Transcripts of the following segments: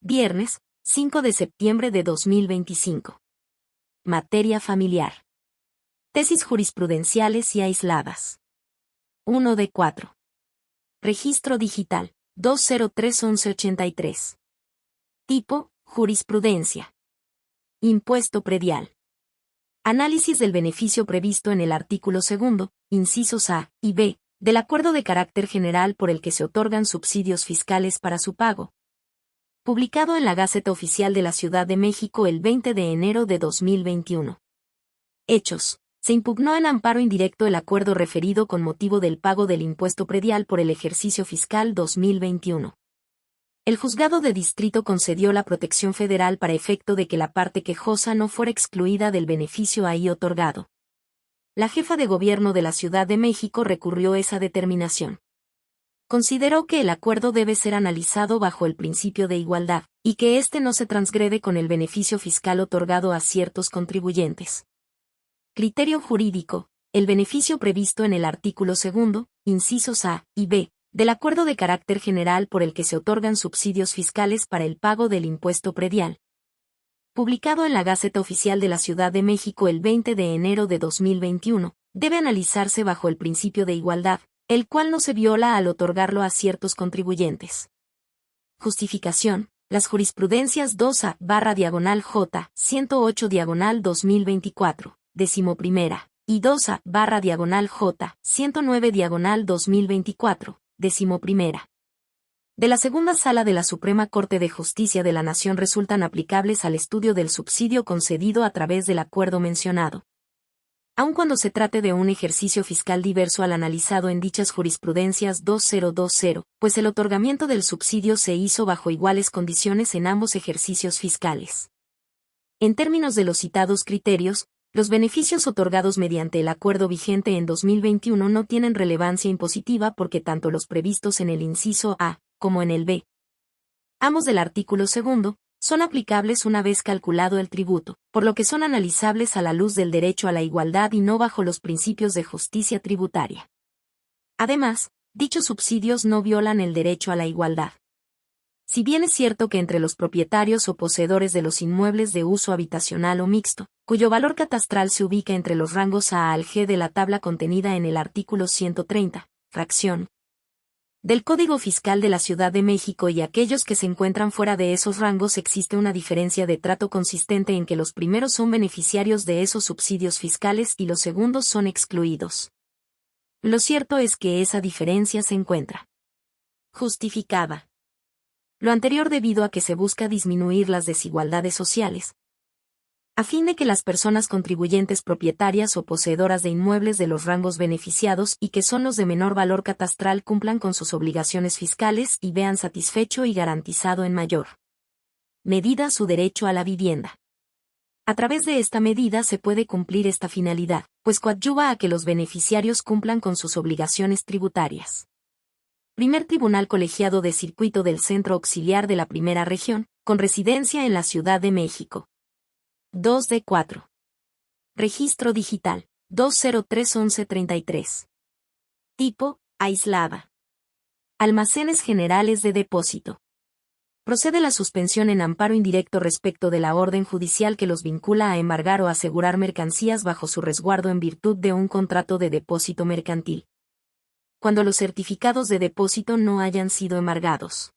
Viernes, 5 de septiembre de 2025. Materia familiar. Tesis jurisprudenciales y aisladas. 1 de 4. Registro digital, 203-1183. Tipo, jurisprudencia. Impuesto predial. Análisis del beneficio previsto en el artículo 2, incisos A y B, del acuerdo de carácter general por el que se otorgan subsidios fiscales para su pago. Publicado en la Gaceta Oficial de la Ciudad de México el 20 de enero de 2021. Hechos. Se impugnó en amparo indirecto el acuerdo referido con motivo del pago del impuesto predial por el ejercicio fiscal 2021. El juzgado de distrito concedió la protección federal para efecto de que la parte quejosa no fuera excluida del beneficio ahí otorgado. La jefa de gobierno de la Ciudad de México recurrió esa determinación. Consideró que el acuerdo debe ser analizado bajo el principio de igualdad, y que éste no se transgrede con el beneficio fiscal otorgado a ciertos contribuyentes. Criterio jurídico. El beneficio previsto en el artículo 2, incisos A y B, del acuerdo de carácter general por el que se otorgan subsidios fiscales para el pago del impuesto predial. Publicado en la Gaceta Oficial de la Ciudad de México el 20 de enero de 2021, debe analizarse bajo el principio de igualdad, el cual no se viola al otorgarlo a ciertos contribuyentes. Justificación. Las jurisprudencias 2A/J 108/2024, 11ª, y 2A/J 109/2024, 11ª. De la Segunda Sala de la Suprema Corte de Justicia de la Nación resultan aplicables al estudio del subsidio concedido a través del acuerdo mencionado. Aun cuando se trate de un ejercicio fiscal diverso al analizado en dichas jurisprudencias 2020, pues el otorgamiento del subsidio se hizo bajo iguales condiciones en ambos ejercicios fiscales. En términos de los citados criterios, los beneficios otorgados mediante el acuerdo vigente en 2021 no tienen relevancia impositiva porque tanto los previstos en el inciso A, como en el B, ambos del artículo 2, son aplicables una vez calculado el tributo, por lo que son analizables a la luz del derecho a la igualdad y no bajo los principios de justicia tributaria. Además, dichos subsidios no violan el derecho a la igualdad. Si bien es cierto que entre los propietarios o poseedores de los inmuebles de uso habitacional o mixto, cuyo valor catastral se ubica entre los rangos A al G de la tabla contenida en el artículo 130, fracción del Código Fiscal de la Ciudad de México y aquellos que se encuentran fuera de esos rangos, existe una diferencia de trato consistente en que los primeros son beneficiarios de esos subsidios fiscales y los segundos son excluidos. Lo cierto es que esa diferencia se encuentra justificada. Lo anterior debido a que se busca disminuir las desigualdades sociales, a fin de que las personas contribuyentes propietarias o poseedoras de inmuebles de los rangos beneficiados y que son los de menor valor catastral cumplan con sus obligaciones fiscales y vean satisfecho y garantizado en mayor medida su derecho a la vivienda. A través de esta medida se puede cumplir esta finalidad, pues coadyuva a que los beneficiarios cumplan con sus obligaciones tributarias. Primer Tribunal Colegiado de Circuito del Centro Auxiliar de la Primera Región, con residencia en la Ciudad de México. 2 de 4. Registro digital, 203-1133. Tipo, aislada. Almacenes generales de depósito. Procede la suspensión en amparo indirecto respecto de la orden judicial que los vincula a embargar o asegurar mercancías bajo su resguardo en virtud de un contrato de depósito mercantil, cuando los certificados de depósito no hayan sido embargados.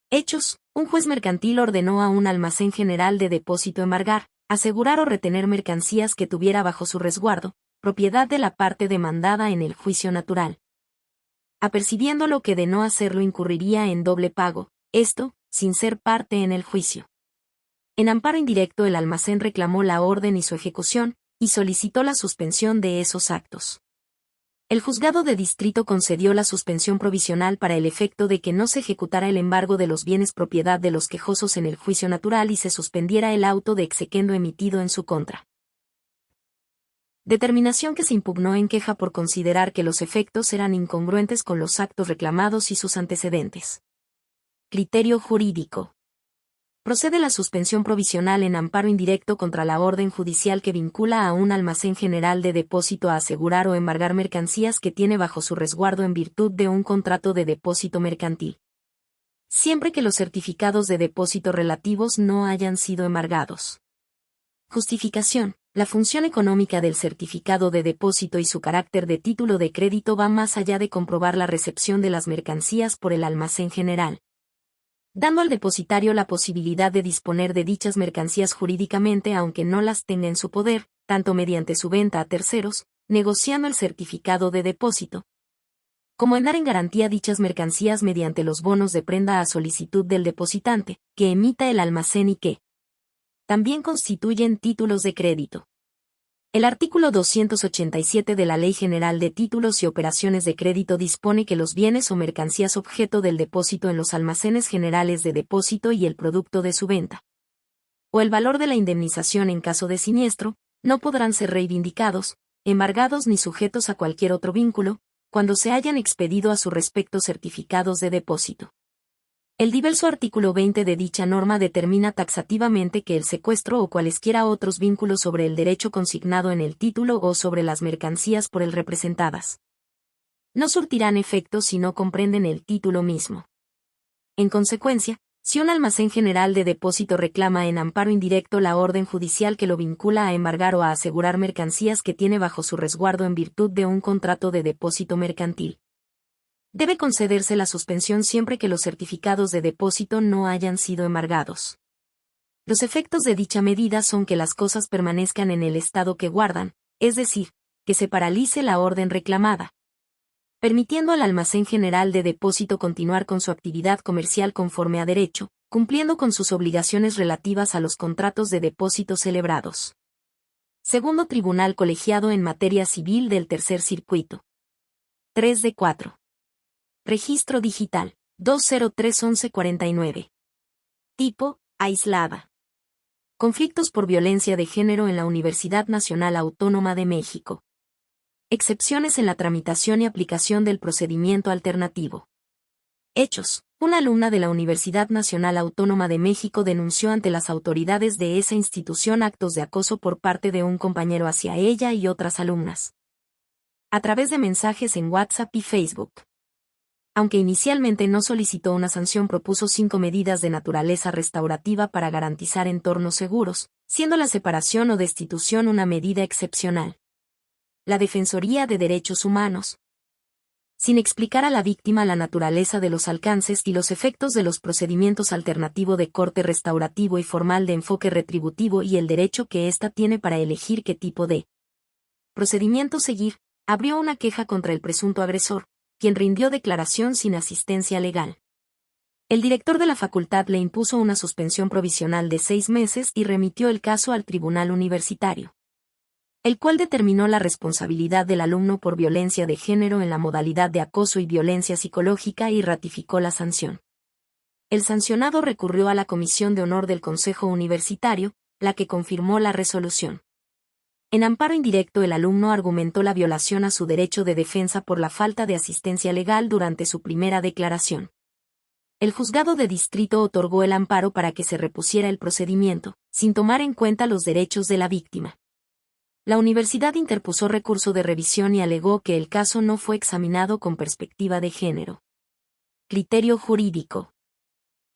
Hechos. Un juez mercantil ordenó a un almacén general de depósito embargar, asegurar o retener mercancías que tuviera bajo su resguardo, propiedad de la parte demandada en el juicio natural. Apercibiendo lo que de no hacerlo incurriría en doble pago, esto, sin ser parte en el juicio. En amparo indirecto el almacén reclamó la orden y su ejecución, y solicitó la suspensión de esos actos. El juzgado de distrito concedió la suspensión provisional para el efecto de que no se ejecutara el embargo de los bienes propiedad de los quejosos en el juicio natural y se suspendiera el auto de exequendo emitido en su contra. Determinación que se impugnó en queja por considerar que los efectos eran incongruentes con los actos reclamados y sus antecedentes. Criterio jurídico. Procede la suspensión provisional en amparo indirecto contra la orden judicial que vincula a un almacén general de depósito a asegurar o embargar mercancías que tiene bajo su resguardo en virtud de un contrato de depósito mercantil, siempre que los certificados de depósito relativos no hayan sido embargados. Justificación. La función económica del certificado de depósito y su carácter de título de crédito va más allá de comprobar la recepción de las mercancías por el almacén general, dando al depositario la posibilidad de disponer de dichas mercancías jurídicamente aunque no las tenga en su poder, tanto mediante su venta a terceros, negociando el certificado de depósito, como en dar en garantía dichas mercancías mediante los bonos de prenda a solicitud del depositante, que emita el almacén y que también constituyen títulos de crédito. El artículo 287 de la Ley General de Títulos y Operaciones de Crédito dispone que los bienes o mercancías objeto del depósito en los almacenes generales de depósito y el producto de su venta, o el valor de la indemnización en caso de siniestro, no podrán ser reivindicados, embargados ni sujetos a cualquier otro vínculo, cuando se hayan expedido a su respecto certificados de depósito. El diverso artículo 20 de dicha norma determina taxativamente que el secuestro o cualesquiera otros vínculos sobre el derecho consignado en el título o sobre las mercancías por él representadas no surtirán efecto si no comprenden el título mismo. En consecuencia, si un almacén general de depósito reclama en amparo indirecto la orden judicial que lo vincula a embargar o a asegurar mercancías que tiene bajo su resguardo en virtud de un contrato de depósito mercantil, debe concederse la suspensión siempre que los certificados de depósito no hayan sido embargados. Los efectos de dicha medida son que las cosas permanezcan en el estado que guardan, es decir, que se paralice la orden reclamada, permitiendo al almacén general de depósito continuar con su actividad comercial conforme a derecho, cumpliendo con sus obligaciones relativas a los contratos de depósito celebrados. Segundo Tribunal Colegiado en Materia Civil del Tercer Circuito. 3 de 4. Registro Digital. 203-1149. Tipo: aislada. Conflictos por violencia de género en la Universidad Nacional Autónoma de México. Excepciones en la tramitación y aplicación del procedimiento alternativo. Hechos. Una alumna de la Universidad Nacional Autónoma de México denunció ante las autoridades de esa institución actos de acoso por parte de un compañero hacia ella y otras alumnas, a través de mensajes en WhatsApp y Facebook. Aunque inicialmente no solicitó una sanción, propuso 5 medidas de naturaleza restaurativa para garantizar entornos seguros, siendo la separación o destitución una medida excepcional. La Defensoría de Derechos Humanos, sin explicar a la víctima la naturaleza de los alcances y los efectos de los procedimientos alternativos de corte restaurativo y formal de enfoque retributivo y el derecho que ésta tiene para elegir qué tipo de procedimiento seguir, abrió una queja contra el presunto agresor, quien rindió declaración sin asistencia legal. El director de la facultad le impuso una suspensión provisional de 6 meses y remitió el caso al tribunal universitario, el cual determinó la responsabilidad del alumno por violencia de género en la modalidad de acoso y violencia psicológica y ratificó la sanción. El sancionado recurrió a la Comisión de Honor del Consejo Universitario, la que confirmó la resolución. En amparo indirecto, el alumno argumentó la violación a su derecho de defensa por la falta de asistencia legal durante su primera declaración. El juzgado de distrito otorgó el amparo para que se repusiera el procedimiento, sin tomar en cuenta los derechos de la víctima. La universidad interpuso recurso de revisión y alegó que el caso no fue examinado con perspectiva de género. Criterio jurídico.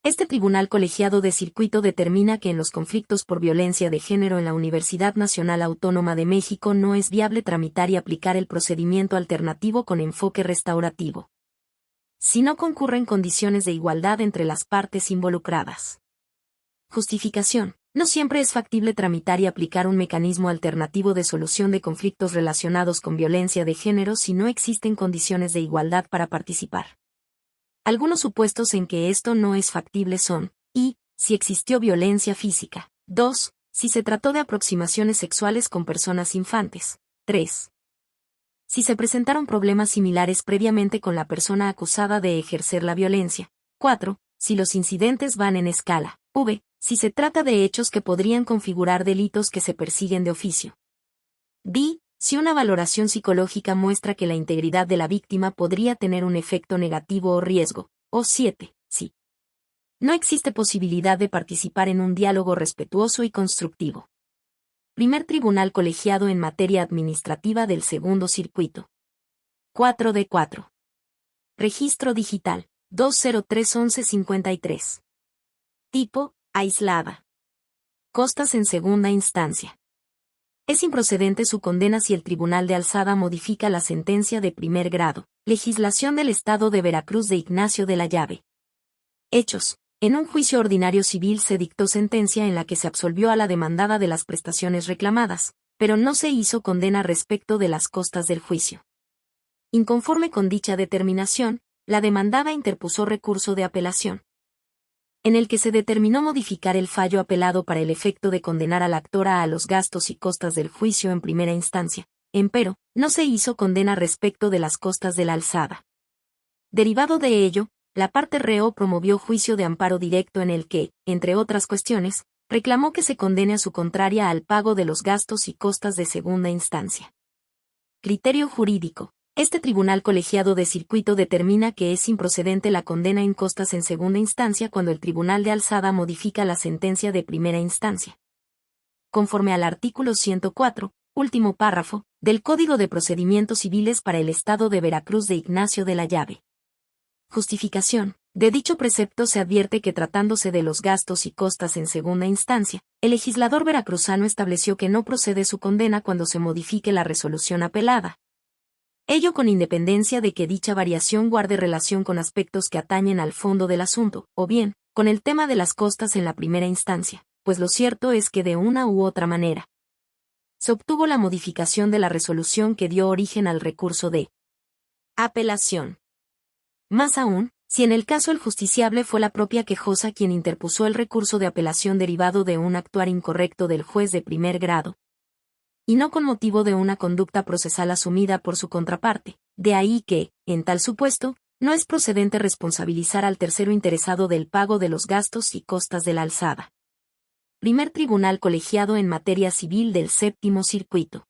Este tribunal colegiado de circuito determina que en los conflictos por violencia de género en la Universidad Nacional Autónoma de México no es viable tramitar y aplicar el procedimiento alternativo con enfoque restaurativo, si no concurren condiciones de igualdad entre las partes involucradas. Justificación. No siempre es factible tramitar y aplicar un mecanismo alternativo de solución de conflictos relacionados con violencia de género si no existen condiciones de igualdad para participar. Algunos supuestos en que esto no es factible son: y, si existió violencia física; 2, si se trató de aproximaciones sexuales con personas infantes; 3, si se presentaron problemas similares previamente con la persona acusada de ejercer la violencia; 4, si los incidentes van en escala; v, si se trata de hechos que podrían configurar delitos que se persiguen de oficio; d, si una valoración psicológica muestra que la integridad de la víctima podría tener un efecto negativo o riesgo; o 7, si no existe posibilidad de participar en un diálogo respetuoso y constructivo. Primer Tribunal Colegiado en Materia Administrativa del Segundo Circuito. 4 de 4. Registro Digital. 2031153. Tipo, aislada. Costas en segunda instancia. Es improcedente su condena si el Tribunal de Alzada modifica la sentencia de primer grado. Legislación del Estado de Veracruz de Ignacio de la Llave. Hechos. En un juicio ordinario civil se dictó sentencia en la que se absolvió a la demandada de las prestaciones reclamadas, pero no se hizo condena respecto de las costas del juicio. Inconforme con dicha determinación, la demandada interpuso recurso de apelación, en el que se determinó modificar el fallo apelado para el efecto de condenar a la actora a los gastos y costas del juicio en primera instancia. Empero, no se hizo condena respecto de las costas de la alzada. Derivado de ello, la parte reo promovió juicio de amparo directo en el que, entre otras cuestiones, reclamó que se condene a su contraria al pago de los gastos y costas de segunda instancia. Criterio jurídico. Este tribunal colegiado de circuito determina que es improcedente la condena en costas en segunda instancia cuando el Tribunal de Alzada modifica la sentencia de primera instancia. Conforme al artículo 104, último párrafo, del Código de Procedimientos Civiles para el Estado de Veracruz de Ignacio de la Llave. Justificación. De dicho precepto se advierte que tratándose de los gastos y costas en segunda instancia, el legislador veracruzano estableció que no procede su condena cuando se modifique la resolución apelada. Ello con independencia de que dicha variación guarde relación con aspectos que atañen al fondo del asunto, o bien, con el tema de las costas en la primera instancia, pues lo cierto es que de una u otra manera se obtuvo la modificación de la resolución que dio origen al recurso de apelación. Más aún, si en el caso el justiciable fue la propia quejosa quien interpuso el recurso de apelación derivado de un actuar incorrecto del juez de primer grado, y no con motivo de una conducta procesal asumida por su contraparte, de ahí que, en tal supuesto, no es procedente responsabilizar al tercero interesado del pago de los gastos y costas de la alzada. Primer Tribunal Colegiado en Materia Civil del Séptimo Circuito.